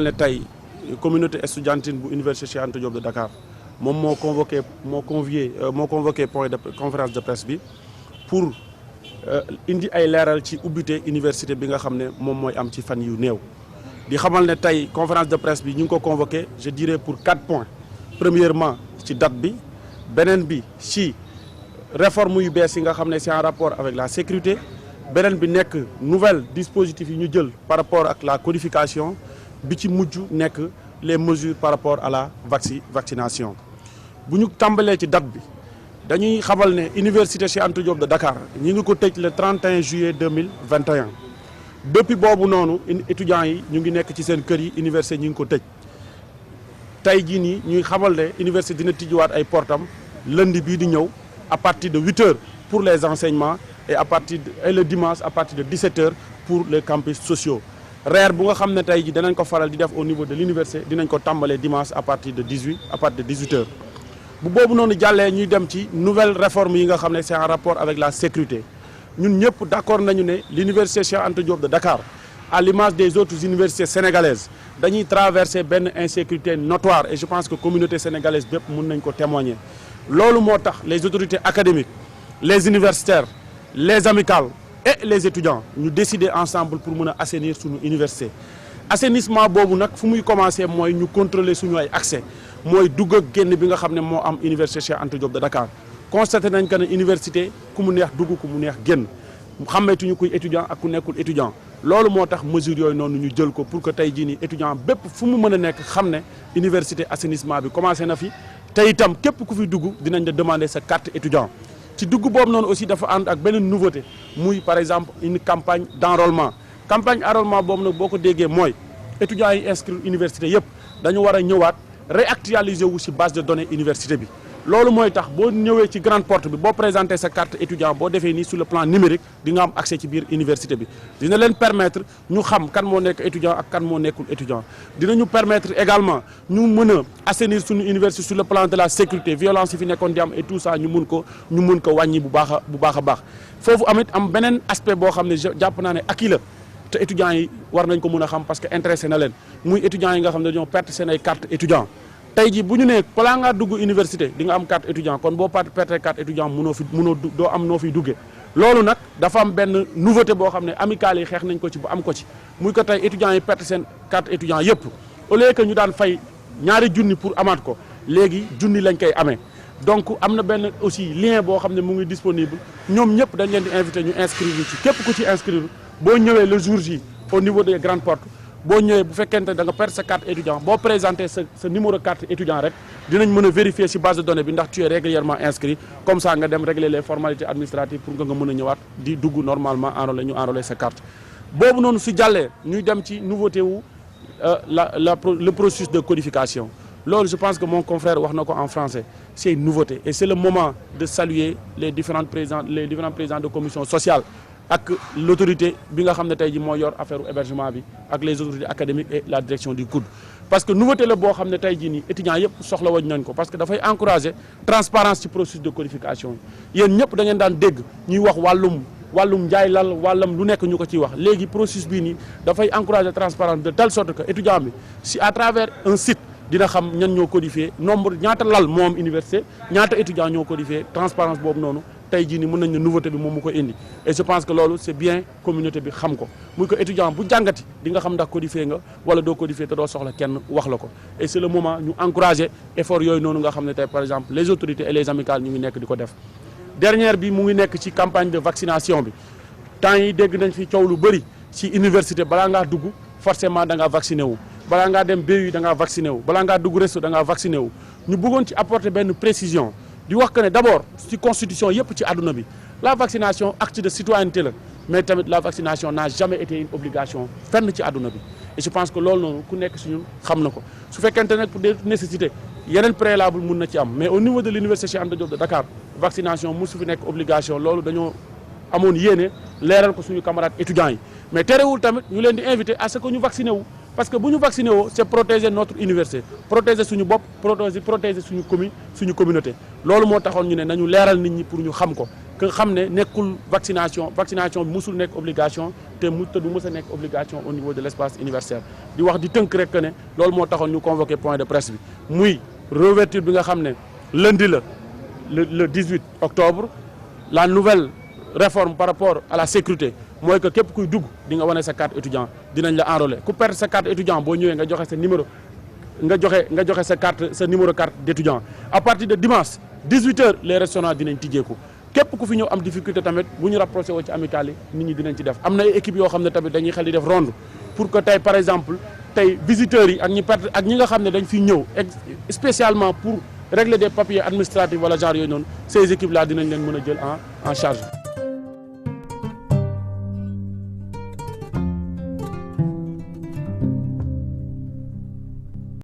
ne tey communauté estudiantine bu université Cheikh Anta Diop de Dakar moom moo convoqué point de conférence de presse bi pour indi ay leeral ci ubbite université bi nga xam ne moom mooy am ci fan yu néew. di xamal ne tey conférence de presse bi ñu ngi ko convoqué je dirais pour 4 points premièrement ci date bi beneen bi ci réforme yu bees yi nga xam ne c'est en rapport avec la sécurité beneen bi nekk nouvelle dispositif yi ñu jël par rapport ak la codification bi ci mujj nekk les mesures par rapport à la vaccination. bu ñu tàmbalee ci date bi dañuy xamal ne université Cheikh Anta Diop de Dakar ñi ngi ko tëj le 31 juillet 2021 depuis boobu noonu étudiants yi ñu ngi nekk ci seen kër yi université ñi ngi ko tëj tey jii nii ñuy xamal ne université dina tijjiwaat ay portam lundi bii di ñëw à partir de 8 heures pour les enseignements et le dimanche à partir de 17 heures pour les campus sociaux. reer bu nga xam ne tey jii danañ ko faral di def au niveau de l'université dinañ ko tàmbalee dimanche à partir de 18 heures. bu boobu noonu jàllee ñuy dem ci nouvelle réforme yi nga xam ne c'est en rapport avec la sécurité ñun ñëpp d'accord nañu ne l'université Cheikh Anta Diop de Dakar à l'image des autres universités sénégalaises dañuy traverser benn insécurité notoire et je pense que communauté sénégalaise bépp mën nañ ko témoigner. loolu moo tax les autorités académiques les universitaires les amicales et les étudiants ñu décider ensemble pour mën a assainir suñu université. assainissement boobu nag fu muy commencer mooy ñu contrôler suñu ay accès mooy dugg ak génn bi nga xam ne moo am université Cheikh Anta Diop de Dakar constaté nañ que ne université ku mu neex dugg ku mu neex génn xàmmeetuñu kuy étudiant ak ku nekkul étudiant. loolu moo tax mesure yooyu noonu ñu jël ko pour que tey jii nii étudiant bépp fu mu mën a nekk xam ne université assainissement bi commencé na fi te itam képp ku fi dugg dinañ la demander sa carte étudiant. ci dugg boobu noonu aussi dafa ànd ak beneen nouveauté muy par exemple une campagne d'enrôlement boobu nag boo ko déggee mooy étudiants yi inscrits université yëpp dañu war a ñëwaat réactualiser wu ci base de données université bi. loolu mooy tax boo ñëwee ci grande porte bi boo présenter sa carte étudiant boo defee nii sur le plan numérique di nga am accès ci biir université bi dina leen permettre ñu xam kan moo nekk étudiant ak kan moo nekkul étudiant. dinañu permettre également ñu mën a assainir suñu université sur le plan de la sécurité violence yi fi nekkoon di am et tout ça ñu mun ko wàññi bu baax a baax foofu amit am beneen aspect boo xam ne jàpp naa ne acquis la te étudiants yi war nañ ko mën a xam parce que intéressé na leen muy étudiants yi nga xam ne dañoo perte seen ay carte étudiant. tey jii bu ñu nee balaa ngaa dugg université di nga am carte étudiant kon boo perte carte étudiant doo am noo fiy duggee loolu nag dafa am benn nouveauté boo xam ne amicale yi xeex nañ ko ci ba am ko ci muy ko tey étudiants yi perte seen carte étudiant yëpp au lieu que ñu daan fay ñaari junni pour amaat ko léegi junni lañ koy amee. donc am na benn aussi lien boo xam ne mu ngi disponible ñoom ñëpp dañ leen di invité ñu inscrire ci képp ku ci inscrire boo ñëwee le jour J au niveau des grandes portes. boo ñëwee bu fekkente da nga perdre sa carte étudiant boo présenter sa numéro carte étudiant rek dinañ mën a vérifier ci base de données bi ndax tu es régulièrement inscrit comme ça nga dem régler les formalités administratives pour nga mën a ñëwaat di dugg normalement enrôler sa carte. boobu noonu su jàllee ñuy dem ci nouveauté wu le processus de codification loolu je pense que mon confrère wax na ko en français c'est une nouveauté et c'est le moment de saluer les différents présidents de commission sociale. ak l'autorité bi nga xam ne tey ji moo yor affaire hébergement bi ak les autorités académiques et la direction du COUD parce que nouveauté la boo xam ne tey jii nii étudiants yëpp soxla wañ nañ ko parce que dafay encourager transparence ci processus de codification yéen ñëpp da ngeen daan dégg ñuy wax wàllum njaay lal wàllam lu nekk ñu ko ciy wax léegi processus bii nii dafay encourager transparence de telle sorte que étudiant bi si à travers un site dina xam ñan ñoo codifié nombre ñaata lal moo am université ñaata étudiant ñoo codifié transparence boobu noonu tey jii nii mën nañ ne nouveauté bi moom mu ko indi et je pense que loolu c'est bien communauté bi xam ko muy ko étudiant bu jàngati di nga xam ndax codifié nga wala doo codifié te doo soxla kenn wax la ko et c'est le moment ñu encourager effort yooyu noonu nga xam ne tey par exemple les autorités et les amicales ñu ngi nekk di ko def. dernière bi mu ngi nekk ci campagne de vaccination bi temps yi dégg nañ fi coow lu bëri ci université balaa ngaa dugg forcément da ngaa vacciné wu balaa ngaa dem BU da ngaa vacciné wu balaa ngaa dugg resto da ngaa vacciné wu ñu bëggoon ci apporter benn précision. di wax que ne d'abord ci constitution yëpp ci àdduna bi la vaccination acte de citoyenneté la mais tamit la vaccination n'a jamais été une obligation fenn ci àdduna bi et je pense que loolu noonu ku nekk ci ñun xam na ko su fekkente nag pour des nécessités yeneen préalable mun na ci am mais au niveau de l'université Cheikh Anta Diop de Dakar vaccination mosu fi nekk obligation loolu dañoo amoon yéene leeral ko suñu camarades étudiants yi mais terewul tamit ñu leen di inviter à ce que ñu vacciné wu parce que bu ñu vacciné woo c'est protéger notre université protéger suñu bopp protéger suñu communauté loolu moo taxoon ñu ne nañu leeral nit ñi pour ñu xam ko que xam ne nekkul vaccination bi musul nekk obligation te du mës a nekk obligation au niveau de l'espace universitaire di wax di tënk rek que ne loolu moo taxoon ñu convoqué point de presse bi muy réouverture bi nga xam ne lundi la le 18 octobre la nouvelle réforme par rapport à la sécurité mooy que képp kuy dugg di nga wane sa carte étudiant dinañ la enrôler ku perdre sa carte étudiant boo ñëwee nga joxe sa numéro nga joxe sa numéro carte d'étudiant à partir de dimanche 18h les restaurants dinañ tijjeeku képp ku fi ñëw am difficulté tamit bu ñu rapproché woo ci amicale yi nit ñi dinañ ci def am na ay équipe yoo xam ne tamit dañuy xel di def ronde pour que tey par exemple tey visiteurs yi ak ñi nga xam ne dañ fiy ñëw spécialement pour régler des papiers administratifs wala genre yooyu noonu ces équipes là dinañ leen mën a jël en charge